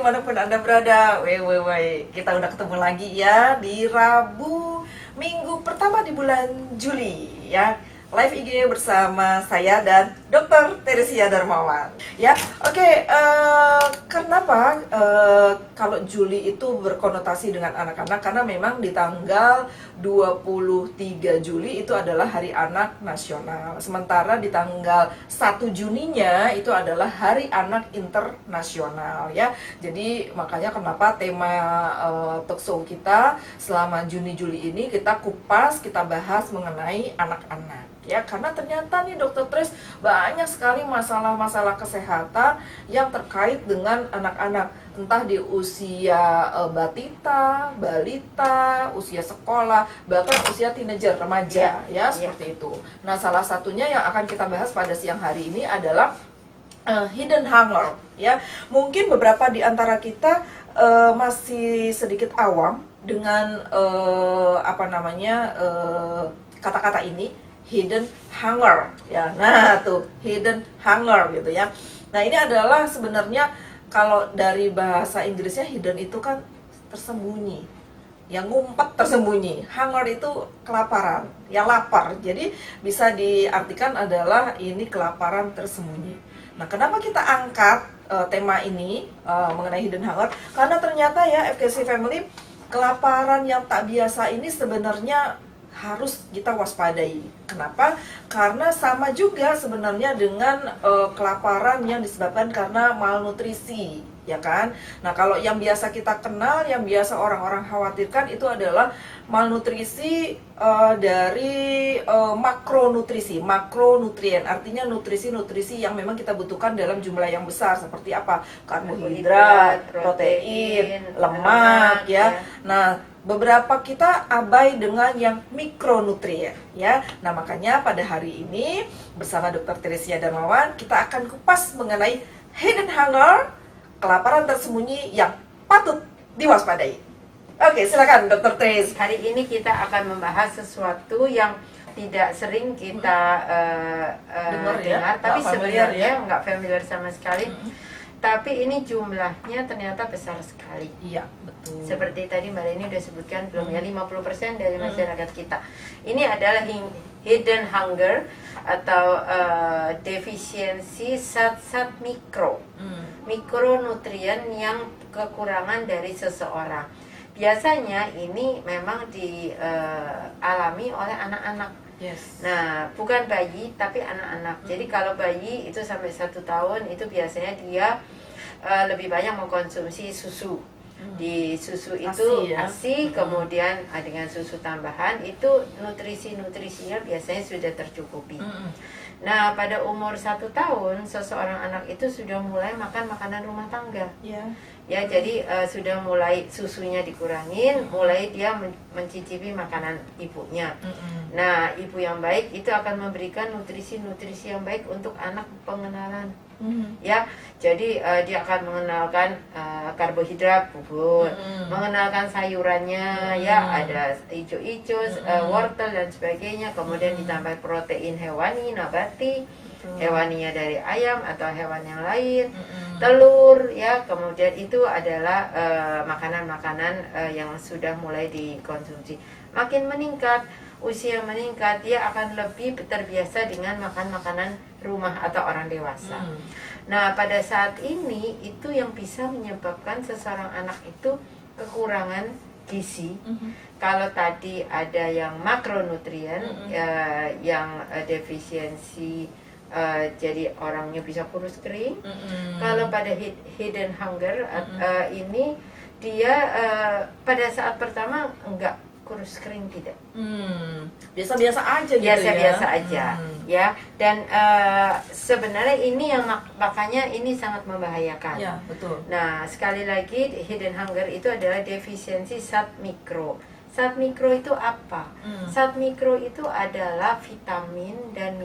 dimanapun Anda berada. Kita udah ketemu lagi ya di Rabu minggu pertama di bulan Juli ya. Live IG bersama saya dan Dr. Teresia Darmawan. Ya, oke. Kenapa kalau Juli itu berkonotasi dengan anak-anak? Karena memang di tanggal 23 Juli itu adalah Hari Anak Nasional. Sementara di tanggal 1 Juninya itu adalah Hari Anak Internasional ya. Jadi makanya kenapa tema talk show kita selama Juni-Juli ini kita kupas, kita bahas mengenai anak-anak. Ya, karena ternyata nih Dokter Tres banyak sekali masalah-masalah kesehatan yang terkait dengan anak-anak, entah di usia batita, balita, usia sekolah, bahkan usia teenager, remaja ya seperti itu. Nah, salah satunya yang akan kita bahas pada siang hari ini adalah hidden hunger ya. Mungkin beberapa di antara kita masih sedikit awam dengan kata-kata ini, hidden hunger ya. Nah, tuh hidden hunger gitu ya. Nah, ini adalah sebenarnya kalau dari bahasa Inggrisnya hidden itu kan tersembunyi. Yang ngumpet tersembunyi. Hunger itu kelaparan, ya lapar. Jadi bisa diartikan adalah ini kelaparan tersembunyi. Nah, kenapa kita angkat tema ini mengenai hidden hunger? Karena ternyata ya FKC Family, kelaparan yang tak biasa ini sebenarnya harus kita waspadai. Kenapa? Karena sama juga sebenarnya dengan kelaparan yang disebabkan karena malnutrisi, ya kan? Nah, kalau yang biasa kita kenal, yang biasa orang-orang khawatirkan itu adalah malnutrisi dari makronutrisi, makronutrien, artinya nutrisi-nutrisi yang memang kita butuhkan dalam jumlah yang besar, seperti apa? Karbohidrat, protein, lemak, ya. Nah, beberapa kita abai dengan yang mikronutrien ya. Nah, makanya pada hari ini bersama Dr. Teresia Darmawan kita akan kupas mengenai hidden hunger, kelaparan tersembunyi yang patut diwaspadai. Oke, silakan Dr. Teres. Hari ini kita akan membahas sesuatu yang tidak sering kita dengar, tapi sebenarnya nggak familiar sama sekali. Tapi ini jumlahnya ternyata besar sekali. Iya, betul. Seperti tadi Mbak Leni udah sebutkan belum ya, 50% dari masyarakat kita. Ini adalah hidden hunger atau defisiensi zat-zat mikro. Mikronutrien yang kekurangan dari seseorang. Biasanya ini memang dialami oleh anak-anak. Yes. Nah, bukan bayi tapi anak-anak. Jadi kalau bayi itu sampai 1 tahun itu biasanya dia lebih banyak mengkonsumsi susu. Di susu itu ASI, kemudian dengan susu tambahan itu nutrisi-nutrisinya biasanya sudah tercukupi. Nah, pada umur 1 tahun seseorang anak itu sudah mulai makan makanan rumah tangga. Ya, jadi sudah mulai susunya dikurangin, mulai dia mencicipi makanan ibunya. Nah, ibu yang baik itu akan memberikan nutrisi-nutrisi yang baik untuk anak pengenalan. Ya, jadi dia akan mengenalkan karbohidrat, bubur, mengenalkan sayurannya, ya ada hijau-hijau, wortel dan sebagainya, kemudian ditambah protein hewani, nabati, hewaninya dari ayam atau hewan yang lain, telur, ya, kemudian itu adalah makanan-makanan yang sudah mulai dikonsumsi. Makin meningkat, usia meningkat, dia akan lebih terbiasa dengan makan makanan rumah atau orang dewasa. Nah, pada saat ini itu yang bisa menyebabkan seseorang anak itu kekurangan gizi. Kalau tadi ada yang makronutrien, yang defisiensi, jadi orangnya bisa kurus kering. Kalau pada hidden hunger ini dia pada saat pertama enggak kurus kering, tidak. Biasa-biasa aja gitu. Biasa-biasa aja, ya. Dan sebenarnya ini yang makanya ini sangat membahayakan. Ya, betul. Nah, sekali lagi hidden hunger itu adalah defisiensi zat mikro. Zat mikro itu apa? Zat mikro itu adalah vitamin dan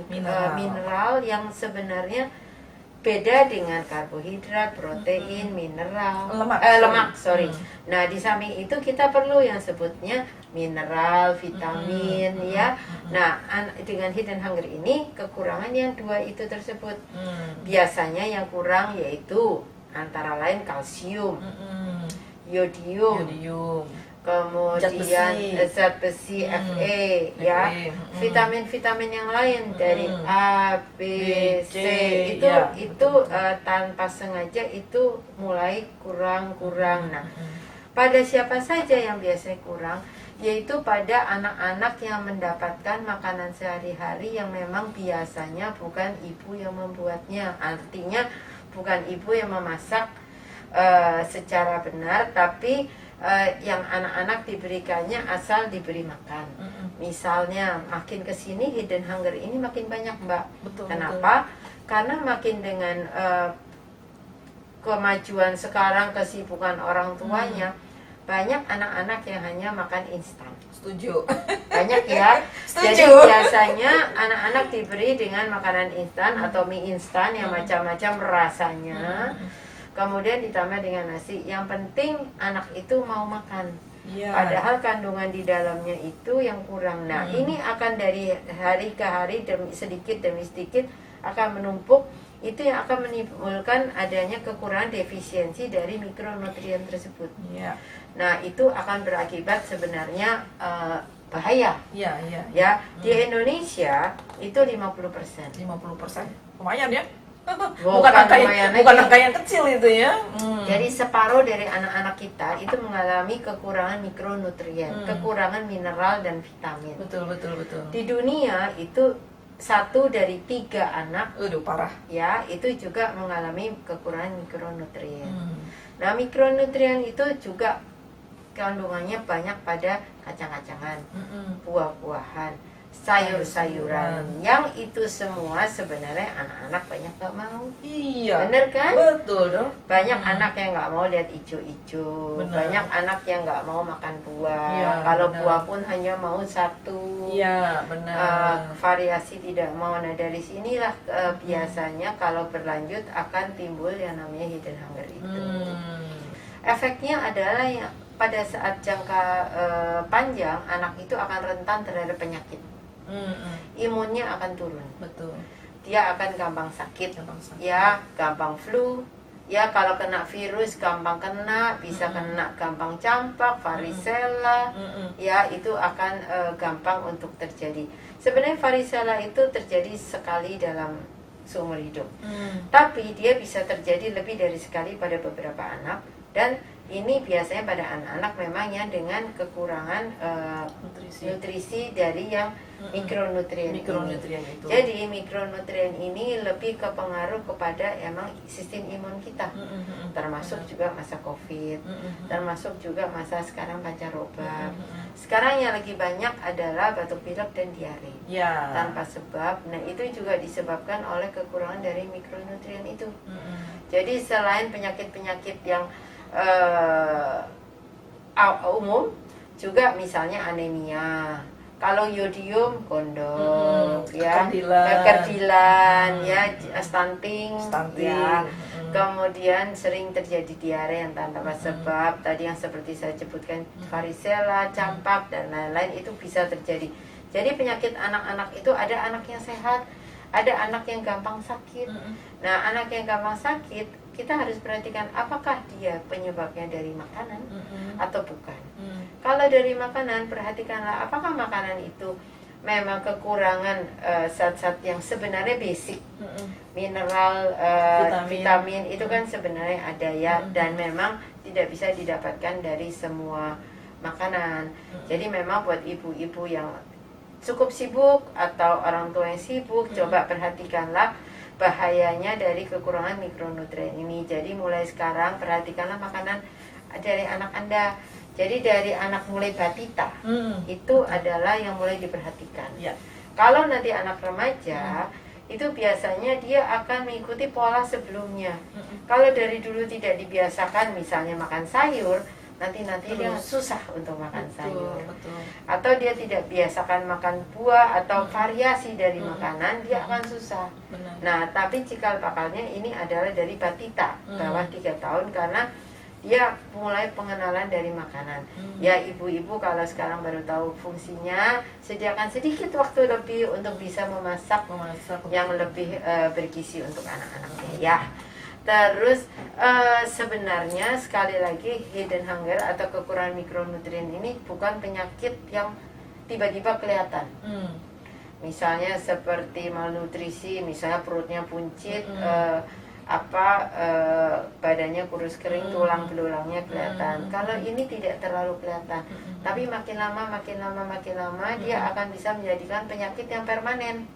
mineral yang sebenarnya beda dengan karbohidrat, protein, mineral, lemak. Nah, di samping itu kita perlu yang sebutnya mineral, vitamin, ya. Nah, dengan hidden hunger ini kekurangan yang dua itu tersebut. Biasanya yang kurang yaitu antara lain kalsium, Mm-mm. yodium, Yodium. kemudian zat besi Fe, ya, vitamin-vitamin yang lain dari A, B, C itu ya, tanpa sengaja itu mulai kurang. Nah, pada siapa saja yang biasanya kurang, yaitu pada anak-anak yang mendapatkan makanan sehari-hari yang memang biasanya bukan ibu yang membuatnya, artinya bukan ibu yang memasak secara benar, tapi yang anak-anak diberikannya asal diberi makan. Misalnya makin kesini hidden hunger ini makin banyak, Mbak. Betul, Kenapa? Karena makin dengan kemajuan sekarang, kesibukan orang tuanya, banyak anak-anak yang hanya makan instan. Setuju. Banyak ya. Jadi Setuju. biasanya anak-anak diberi dengan makanan instan atau mie instan yang macam-macam rasanya. Kemudian ditambah dengan nasi. Yang penting anak itu mau makan. Ya. Padahal kandungan di dalamnya itu yang kurang. Nah, ini akan dari hari ke hari sedikit demi sedikit akan menumpuk. Itu yang akan menimbulkan adanya kekurangan defisiensi dari mikronutrien tersebut. Ya. Nah, itu akan berakibat sebenarnya bahaya. Ya. Ya, di Indonesia itu 50%. 50%. Lumayan ya. Bukan lumayan bukan aja. angka yang kecil itu ya. Jadi separuh dari anak-anak kita itu mengalami kekurangan mikronutrien, kekurangan mineral dan vitamin. Betul. Di dunia itu 1 dari 3 anak, Parah. ya, itu juga mengalami kekurangan mikronutrien. Nah, mikronutrien itu juga kandungannya banyak pada kacang-kacangan, buah-buahan, sayur-sayuran, yang itu semua sebenarnya anak-anak banyak gak mau. Iya. Bener kan? Betul dong. Banyak anak yang nggak mau lihat ijo-ijo, Benar. banyak anak yang nggak mau makan buah. Iya, Kalau benar. buah pun hanya mau 1. Iya, benar. Variasi tidak mau. Nah, dari sinilah biasanya kalau berlanjut akan timbul yang namanya hidden hunger itu. Efeknya adalah yang pada saat jangka panjang anak itu akan rentan terhadap penyakit. Imunnya akan turun. Betul. Dia akan gampang sakit. Gampang sakit. Ya, gampang flu. Ya, kalau kena virus gampang kena, bisa kena gampang campak, varicella. Ya, itu akan gampang untuk terjadi. Sebenarnya varicella itu terjadi sekali dalam seumur hidup. Tapi dia bisa terjadi lebih dari sekali pada beberapa anak, dan ini biasanya pada anak-anak memang yang dengan kekurangan nutrisi dari yang mikronutrien ini. itu. Jadi mikronutrien ini lebih ke pengaruh kepada emang sistem imun kita, termasuk juga masa COVID, termasuk juga masa sekarang pancaroba. Sekarang yang lagi banyak adalah batuk pilek dan diare Ya. tanpa sebab. Nah, itu juga disebabkan oleh kekurangan dari mikronutrien itu. Jadi selain penyakit-penyakit yang umum, juga misalnya anemia. Kalau yodium gondok, ya, kekerdilan, ya, stunting, ya. Kemudian sering terjadi diare yang tanpa sebab, tadi yang seperti saya sebutkan varicella, campak dan lain-lain itu bisa terjadi. Jadi penyakit anak-anak itu ada anak yang sehat, ada anak yang gampang sakit. Nah, anak yang gampang sakit kita harus perhatikan apakah dia penyebabnya dari makanan atau bukan. Kalau dari makanan, perhatikanlah apakah makanan itu memang kekurangan zat-zat yang sebenarnya basic, mineral, vitamin itu kan sebenarnya ada ya, dan memang tidak bisa didapatkan dari semua makanan. Jadi memang buat ibu-ibu yang cukup sibuk atau orang tua yang sibuk, coba perhatikanlah bahayanya dari kekurangan mikronutrien ini. Jadi mulai sekarang perhatikanlah makanan dari anak Anda. Jadi dari anak mulai batita itu adalah yang mulai diperhatikan. Ya. Kalau nanti anak remaja itu biasanya dia akan mengikuti pola sebelumnya. Kalau dari dulu tidak dibiasakan misalnya makan sayur, nanti dia susah untuk makan sayur. Atau dia tidak biasakan makan buah atau variasi dari makanan, dia akan susah. Nah, tapi cikal bakalnya ini adalah dari batita, bawah 3 tahun, karena dia mulai pengenalan dari makanan. Ya, ibu-ibu kalau sekarang baru tahu fungsinya, sediakan sedikit waktu lebih untuk bisa memasak yang lebih bergizi untuk anak-anaknya ya. Terus sebenarnya sekali lagi hidden hunger atau kekurangan mikronutrien ini bukan penyakit yang tiba-tiba kelihatan. Misalnya seperti malnutrisi, misalnya perutnya buncit, badannya kurus kering, tulang belulangnya kelihatan. Kalau ini tidak terlalu kelihatan, tapi makin lama dia akan bisa menjadikan penyakit yang permanen.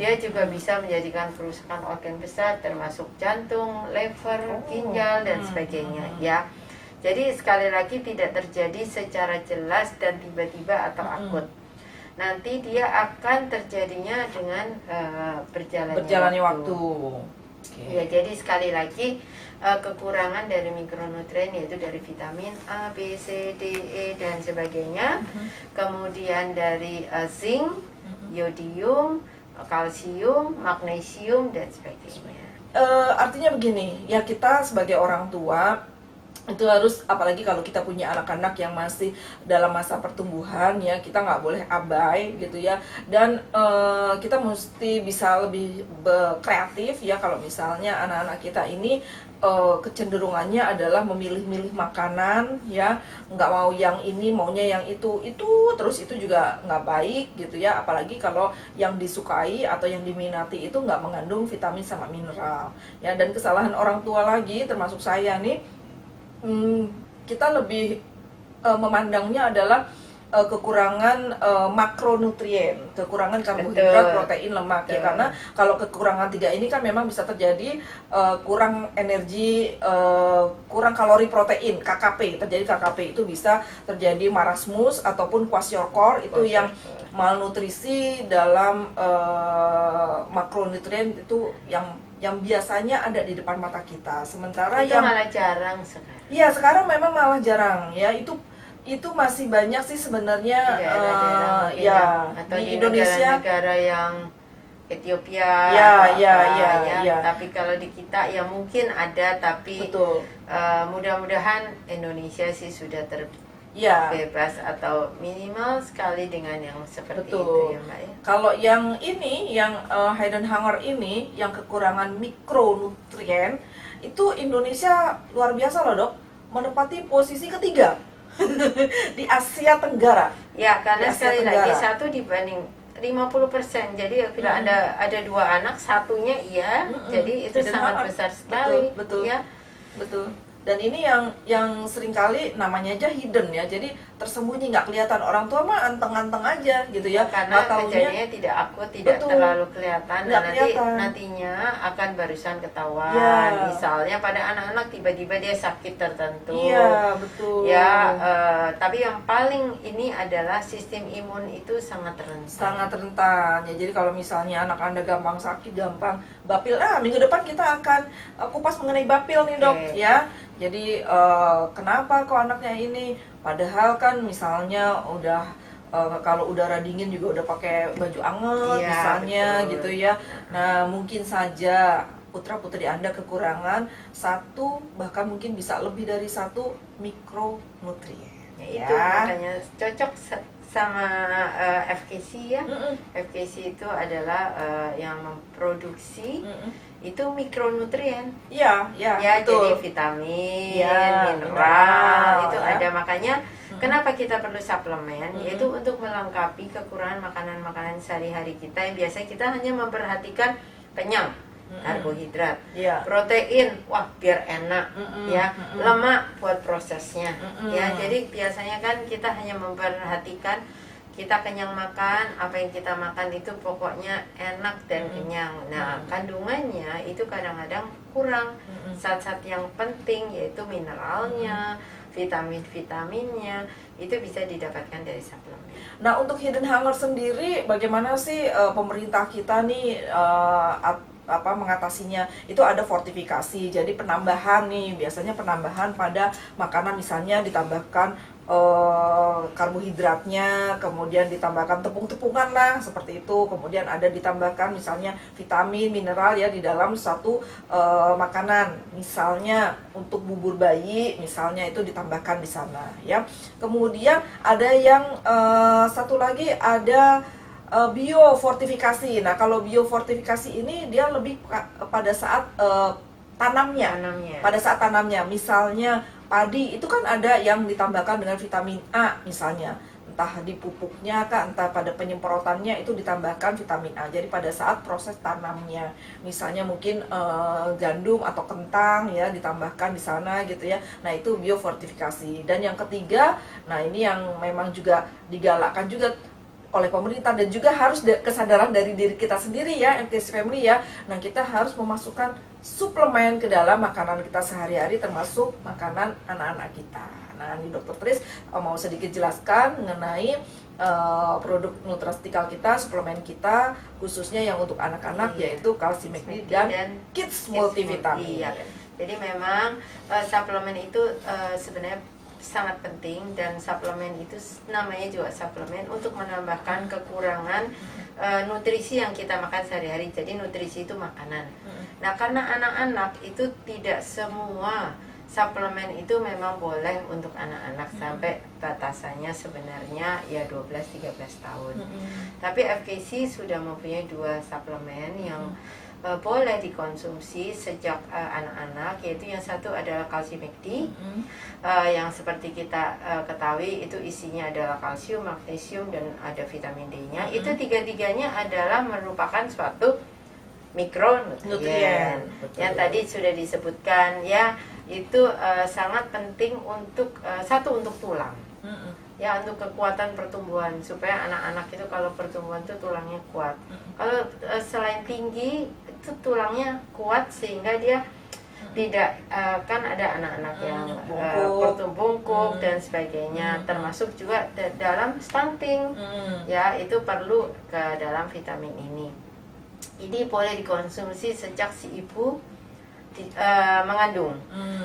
Dia juga bisa menjadikan kerusakan organ besar, termasuk jantung, liver, ginjal dan sebagainya. Ya, jadi sekali lagi tidak terjadi secara jelas dan tiba-tiba atau akut. Nanti dia akan terjadinya dengan berjalannya waktu. Ya, jadi sekali lagi kekurangan dari mikronutrien yaitu dari vitamin A, B, C, D, E dan sebagainya. Kemudian dari zinc, yodium, kalsium, magnesium dan sebagainya. Artinya begini, ya kita sebagai orang tua itu harus, apalagi kalau kita punya anak-anak yang masih dalam masa pertumbuhan ya, kita nggak boleh abai gitu ya, dan kita mesti bisa lebih kreatif ya. Kalau misalnya anak-anak kita ini kecenderungannya adalah memilih-milih makanan ya, nggak mau yang ini maunya yang itu terus, itu juga nggak baik gitu ya. Apalagi kalau yang disukai atau yang diminati itu nggak mengandung vitamin sama mineral ya. Dan kesalahan orang tua lagi, termasuk saya nih, kita lebih memandangnya adalah kekurangan makronutrien, kekurangan karbohidrat, protein, lemak ya. Karena kalau kekurangan 3 ini kan memang bisa terjadi kurang energi, kurang kalori protein, KKP, terjadi KKP. Itu bisa terjadi marasmus ataupun kwashiorkor, itu yang malnutrisi dalam makronutrien itu yang biasanya ada di depan mata kita, sementara itu yang malah jarang sekarang. Iya, sekarang memang malah jarang ya. Itu masih banyak sih sebenarnya ya atau di Indonesia, negara yang Ethiopia ya. Tapi kalau di kita ya mungkin ada, tapi mudah-mudahan Indonesia sih sudah bebas atau minimal sekali dengan yang seperti itu ya Mbak ya. Kalau yang ini, yang hidden hunger ini, yang kekurangan mikronutrien, itu Indonesia luar biasa loh dok, menempati posisi ketiga di Asia Tenggara. Ya, karena sekali lagi 1 dibanding 50%. Jadi bila ada 2 anak, satunya jadi itu sangat besar sekali. Betul. Ya. Betul. Dan ini yang seringkali namanya aja hidden ya, jadi tersembunyi, nggak kelihatan. Orang tua mah anteng-anteng aja gitu ya, karena kejadiannya tidak akut, tidak terlalu kelihatan, dan nantinya akan barusan ketahuan. Misalnya pada anak-anak tiba-tiba dia sakit tertentu. Iya, betul. Ya, tapi yang paling ini adalah sistem imun itu sangat rentan. Sangat rentan. Ya, jadi kalau misalnya anak Anda gampang sakit, gampang bapil, minggu depan kita akan kupas mengenai bapil nih dok ya. Jadi kenapa kok anaknya ini, padahal kan misalnya udah kalau udara dingin juga udah pakai baju anget misalnya gitu ya. Nah, mungkin saja putra-putri Anda kekurangan 1, bahkan mungkin bisa lebih dari 1 mikronutrien. Itu makanya cocok sama FKC ya. FKC itu adalah yang memproduksi itu mikronutrien. Ya, jadi vitamin, mineral itu ada. Makanya kenapa kita perlu suplemen, yaitu untuk melengkapi kekurangan makanan-makanan sehari-hari kita yang biasanya kita hanya memperhatikan kenyang, karbohidrat, protein, wah biar enak, ya, lemak buat prosesnya, ya. Jadi biasanya kan kita hanya memperhatikan kita kenyang makan, apa yang kita makan itu pokoknya enak dan kenyang. Nah, kandungannya itu kadang-kadang kurang zat-zat yang penting, yaitu mineralnya, vitamin-vitaminnya, itu bisa didapatkan dari suplemen. Nah, untuk hidden hunger sendiri, bagaimana sih pemerintah kita nih mengatasinya? Itu ada fortifikasi, jadi penambahan nih, biasanya penambahan pada makanan, misalnya ditambahkan karbohidratnya, kemudian ditambahkan tepung-tepungan lah seperti itu, kemudian ada ditambahkan misalnya vitamin, mineral ya di dalam satu makanan, misalnya untuk bubur bayi misalnya itu ditambahkan di sana ya. Kemudian ada yang satu lagi, ada biofortifikasi. Nah, kalau biofortifikasi ini dia lebih pada saat tanamnya. Pada saat tanamnya, misalnya padi itu kan ada yang ditambahkan dengan vitamin A misalnya. Entah di pupuknya kah, entah pada penyemprotannya itu ditambahkan vitamin A. Jadi pada saat proses tanamnya, misalnya mungkin gandum atau kentang ya ditambahkan di sana gitu ya. Nah, itu biofortifikasi. Dan yang ketiga, nah ini yang memang juga digalakkan juga oleh pemerintah dan juga harus kesadaran dari diri kita sendiri ya, FKC Family ya. Nah, kita harus memasukkan suplemen ke dalam makanan kita sehari-hari, termasuk makanan anak-anak kita. Nah, ini Dokter Tris mau sedikit jelaskan mengenai produk nutraceutical kita, suplemen kita, khususnya yang untuk anak-anak, yaitu Calcium McD dan Kids Multivitamin. Iya. Jadi memang suplemen itu sebenarnya sangat penting, dan suplemen itu namanya juga suplemen untuk menambahkan kekurangan nutrisi yang kita makan sehari-hari. Jadi nutrisi itu makanan. Nah, karena anak-anak itu tidak semua suplemen itu memang boleh untuk anak-anak, sampai batasannya sebenarnya ya 12-13 tahun. Tapi FKC sudah mempunyai 2 suplemen yang boleh dikonsumsi sejak anak-anak, yaitu yang satu adalah Calcium McD, yang seperti kita ketahui itu isinya adalah kalsium, magnesium, dan ada vitamin D-nya. Itu tiga-tiganya adalah merupakan suatu mikronutrien yang tadi sudah disebutkan ya. Itu sangat penting untuk satu, untuk tulang. Ya, untuk kekuatan pertumbuhan, supaya anak-anak itu kalau pertumbuhan itu tulangnya kuat. Kalau selain tinggi itu tulangnya kuat, sehingga dia tidak kan ada anak-anak yang bungkuk dan sebagainya, termasuk juga dalam stunting. Ya, itu perlu ke dalam vitamin ini. Ini boleh dikonsumsi sejak si ibu mengandung,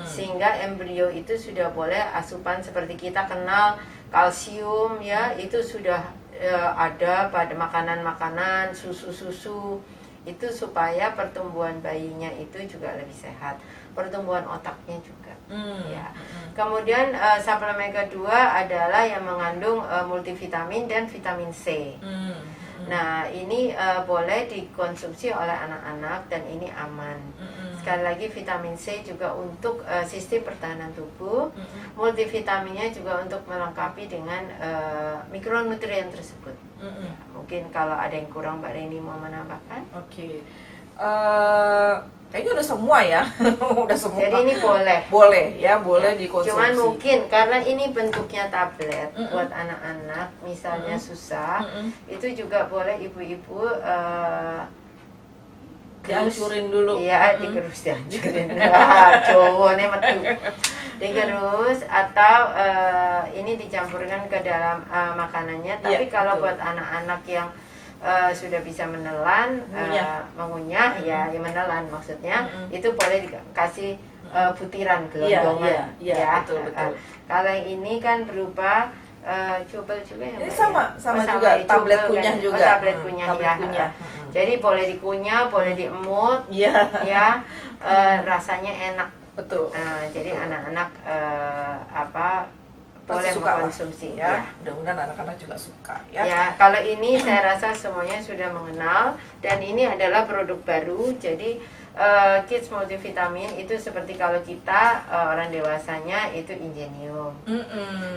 sehingga embrio itu sudah boleh asupan seperti kita kenal kalsium ya, itu sudah ada pada makanan-makanan, susu-susu itu, supaya pertumbuhan bayinya itu juga lebih sehat, pertumbuhan otaknya juga. Ya. Kemudian suplemen kedua adalah yang mengandung multivitamin dan vitamin C. Nah, ini boleh dikonsumsi oleh anak-anak dan ini aman. Sekali lagi, vitamin C juga untuk sistem pertahanan tubuh. Multivitaminnya juga untuk melengkapi dengan mikronutrien tersebut. Ya, mungkin kalau ada yang kurang, Mbak Reni mau menambahkan? Oke. Kayaknya udah semua ya. Udah semua. Jadi ini boleh. Boleh ya, boleh dikonsumsi. Cuman mungkin karena ini bentuknya tablet buat anak-anak, misalnya susah, itu juga boleh ibu-ibu dihancurin dulu. Iya, digerus, dihancurin. Cowok nih metu. Digerus atau ini dicampurkan ke dalam makanannya. Tapi kalau buat anak-anak yang sudah bisa menelan, mengunyah, ya menelan maksudnya, itu boleh dikasih butiran gelondongan. Iya, betul. Kalau yang ini kan berupa cubel juga ya. Ini sama juga, tablet kunyah kan? juga. Tablet kunyah ya. Jadi boleh dikunyah, boleh diemut, ya, rasanya enak. Betul. Jadi anak-anak boleh suka mengkonsumsi ya. Mudah-mudahan anak-anak juga suka ya. Ya, kalau ini saya rasa semuanya sudah mengenal, dan ini adalah produk baru. Jadi Kids Multivitamin itu seperti kalau kita orang dewasanya itu Ingenium.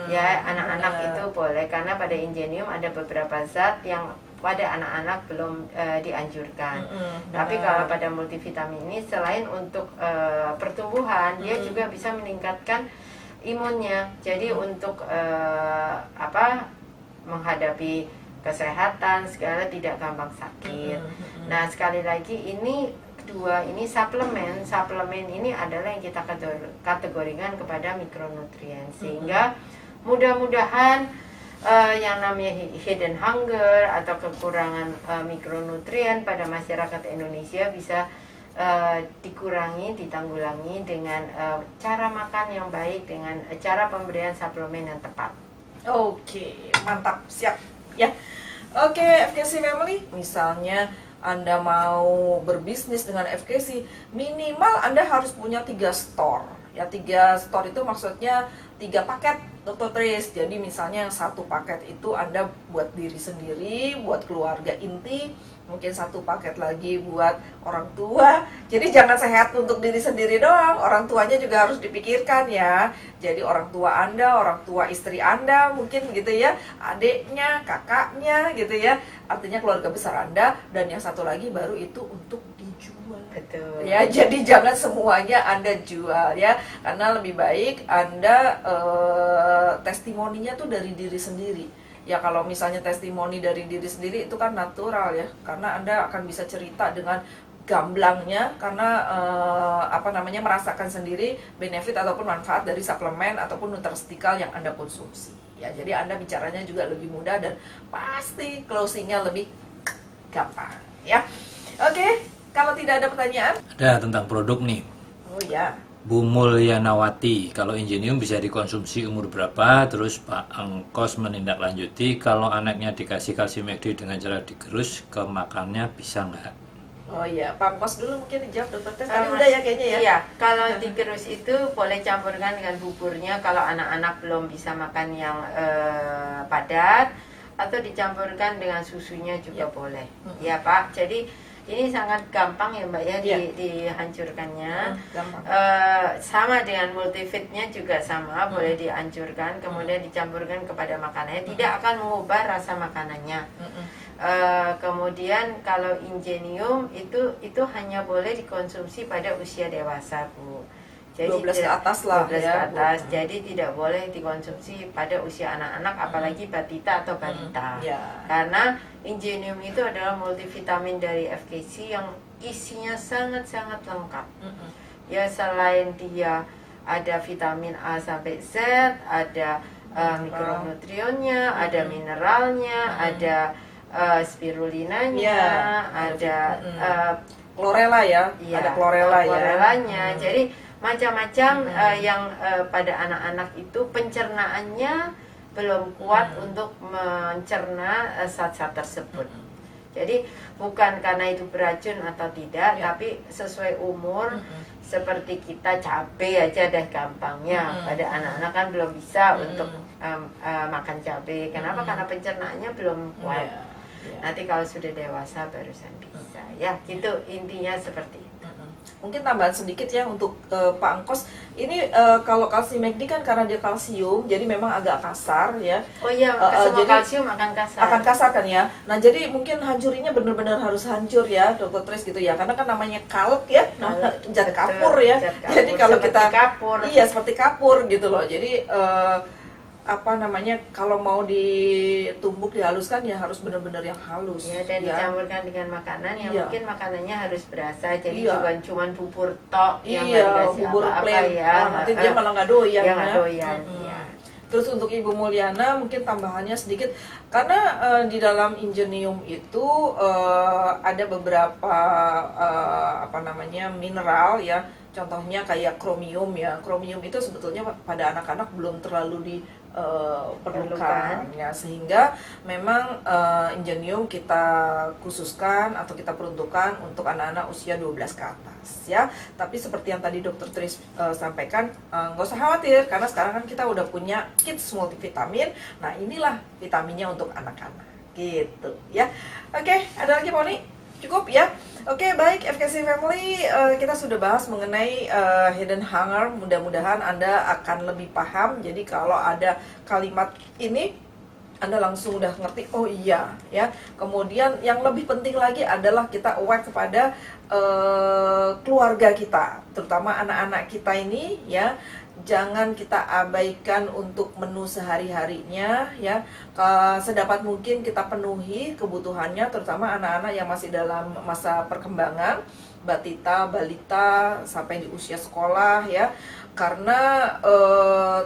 Ya, anak-anak itu boleh, karena pada Ingenium ada beberapa zat yang pada anak-anak belum dianjurkan. Tapi kalau pada multivitamin ini, selain untuk pertumbuhan, dia juga bisa meningkatkan imunnya. Jadi untuk menghadapi kesehatan segala, tidak gampang sakit. Nah, sekali lagi ini kedua, ini suplemen ini adalah yang kita kategorikan kepada mikronutrien, sehingga mudah-mudahan yang namanya hidden hunger atau kekurangan mikronutrien pada masyarakat Indonesia bisa dikurangi, ditanggulangi dengan cara makan yang baik, dengan cara pemberian suplemen yang tepat. Oke, mantap, siap ya. Oke, FKC Family, misalnya Anda mau berbisnis dengan FKC, minimal Anda harus punya 3 store. Ya, 3 store itu maksudnya 3 paket Dokter Tris. Jadi misalnya yang satu paket itu Anda buat diri sendiri, buat keluarga inti, mungkin satu paket lagi buat orang tua. Jadi jangan sehat untuk diri sendiri doang, orang tuanya juga harus dipikirkan ya. Jadi orang tua Anda, orang tua istri Anda mungkin gitu ya, adiknya, kakaknya gitu ya. Artinya keluarga besar Anda, dan yang satu lagi baru itu untuk dijual. Betul. Ya, jadi jangan semuanya Anda jual ya, karena lebih baik Anda testimoninya tuh dari diri sendiri. Ya kalau misalnya testimoni dari diri sendiri itu kan natural ya, karena Anda akan bisa cerita dengan gamblangnya, karena merasakan sendiri benefit ataupun manfaat dari suplemen ataupun nutraceutical yang Anda konsumsi. Ya, jadi Anda bicaranya juga lebih mudah dan pasti closingnya lebih gampang ya. Oke, kalau tidak ada pertanyaan? Ada tentang produk nih. Oh ya. Bu Mulyanawati, kalau Ingenium bisa dikonsumsi umur berapa? Terus Pak Angkos menindaklanjuti, kalau anaknya dikasih kalsium McD dengan cara digerus ke makannya bisa nggak? Oh iya, Pak Angkos dulu mungkin dijawab Dokter Tes. Tadi udah ya kayaknya ya. Iya, kalau digerus itu boleh campurkan dengan buburnya kalau anak-anak belum bisa makan yang padat, atau dicampurkan dengan susunya juga boleh. Ya Pak, jadi ini sangat gampang ya Mbak ya, dihancurkannya. Gampang. Sama dengan multivitnya juga sama, boleh dihancurkan kemudian dicampurkan kepada makanannya, tidak akan mengubah rasa makanannya. Kemudian kalau Ingenium itu hanya boleh dikonsumsi pada usia dewasa Bu. Jadi 12 ke atas lah 12 ya, ke atas. Bu. Jadi tidak boleh dikonsumsi pada usia anak-anak, apalagi batita atau balita. Ya. Karena Ingenium itu adalah multivitamin dari FKC yang isinya sangat-sangat lengkap. Ya, selain dia ada vitamin A sampai Z, ada mikronutriennya, ada mineralnya, ada spirulinanya, ada chlorella ya, iya, ada chlorella ya. chlorellanya. Jadi macam-macam yang pada anak-anak itu pencernaannya belum kuat untuk mencerna zat-zat tersebut. Jadi bukan karena itu beracun atau tidak, tapi sesuai umur. Seperti kita cabai aja dah gampangnya, pada anak-anak kan belum bisa untuk makan cabai. Kenapa? Karena pencernaannya belum kuat. Nanti kalau sudah dewasa barusan bisa. Ya, gitu intinya seperti itu. Mungkin tambahan sedikit ya untuk Pak Angkos. Ini kalau kalsium McD kan karena dia kalsium, jadi memang agak kasar ya. Oh iya, semua jadi kalsium akan kasar. Akan kasar kan ya. Nah jadi mungkin hancurinya benar-benar harus hancur ya, Dokter Tris gitu ya. Karena kan namanya kalk ya, zat kapur ya. Jadi kalau seperti kita kapur. Iya seperti kapur gitu loh. Jadi kalau mau ditumbuk dihaluskan ya harus benar-benar yang halus Ya, dan dicampurkan dengan makanan yang Iya. mungkin makanannya harus berasa. Jadi Iya. bukan cuma bubur tok yang iya, nggak dikasih bubur apa-apa plain. ya. Nanti dia malah nggak doyan Dia ya. nggak doyan, iya. Terus untuk Ibu Mulyana mungkin tambahannya sedikit, karena di dalam Ingenium itu ada beberapa mineral ya. Contohnya kayak kromium ya. Kromium itu sebetulnya pada anak-anak belum terlalu diperlukan ya, sehingga memang Ingenium kita khususkan atau kita peruntukkan untuk anak-anak usia 12 ke atas ya. Tapi seperti yang tadi Dokter Tris sampaikan, nggak usah khawatir karena sekarang kan kita udah punya kids multivitamin. Nah, inilah vitaminnya untuk anak-anak gitu ya. Oke, ada lagi Poni? Cukup ya. Oke, baik FKC Family, kita sudah bahas mengenai hidden hunger. Mudah-mudahan Anda akan lebih paham. Jadi kalau ada kalimat ini Anda langsung udah ngerti, oh iya ya. Kemudian yang lebih penting lagi adalah kita aware kepada keluarga kita, terutama anak-anak kita ini ya. Jangan kita abaikan untuk menu sehari-harinya ya. Sedapat mungkin kita penuhi kebutuhannya, terutama anak-anak yang masih dalam masa perkembangan, batita, balita sampai di usia sekolah ya. Karena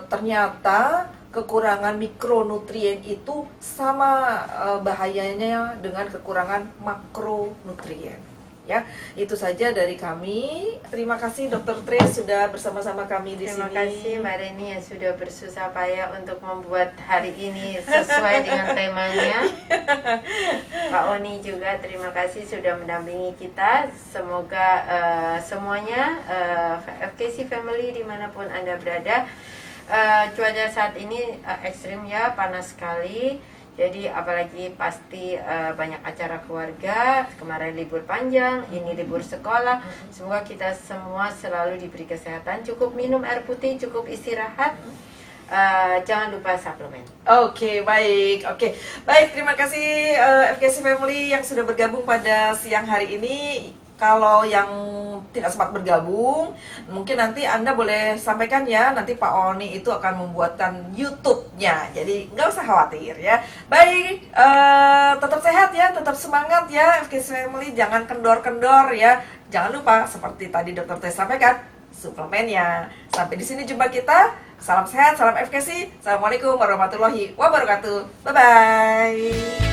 ternyata kekurangan mikronutrien itu sama bahayanya dengan kekurangan makronutrien. Ya, itu saja dari kami. Terima kasih Dokter Tris sudah bersama-sama kami di sini. Terima kasih Mbak Reni yang sudah bersusah payah untuk membuat hari ini sesuai dengan temanya. Pak Oni juga terima kasih sudah mendampingi kita. Semoga semuanya FKC Family dimanapun Anda berada Cuaca saat ini ekstrim ya, panas sekali. Jadi apalagi pasti banyak acara keluarga. Kemarin libur panjang, ini libur sekolah. Semoga kita semua selalu diberi kesehatan. Cukup minum air putih, cukup istirahat. Jangan lupa suplemen. Oke, baik. Oke, baik. Terima kasih FKC Family yang sudah bergabung pada siang hari ini. Kalau yang tidak sempat bergabung, mungkin nanti Anda boleh sampaikan ya. Nanti Pak Oni itu akan membuatkan YouTube-nya. Jadi nggak usah khawatir ya. Baik, tetap sehat ya, tetap semangat ya FKC Family. Jangan kendor-kendor ya. Jangan lupa seperti tadi Dr. Teh sampaikan, suplemennya. Sampai di sini jumpa kita. Salam sehat, salam FKC. Assalamualaikum warahmatullahi wabarakatuh. Bye-bye.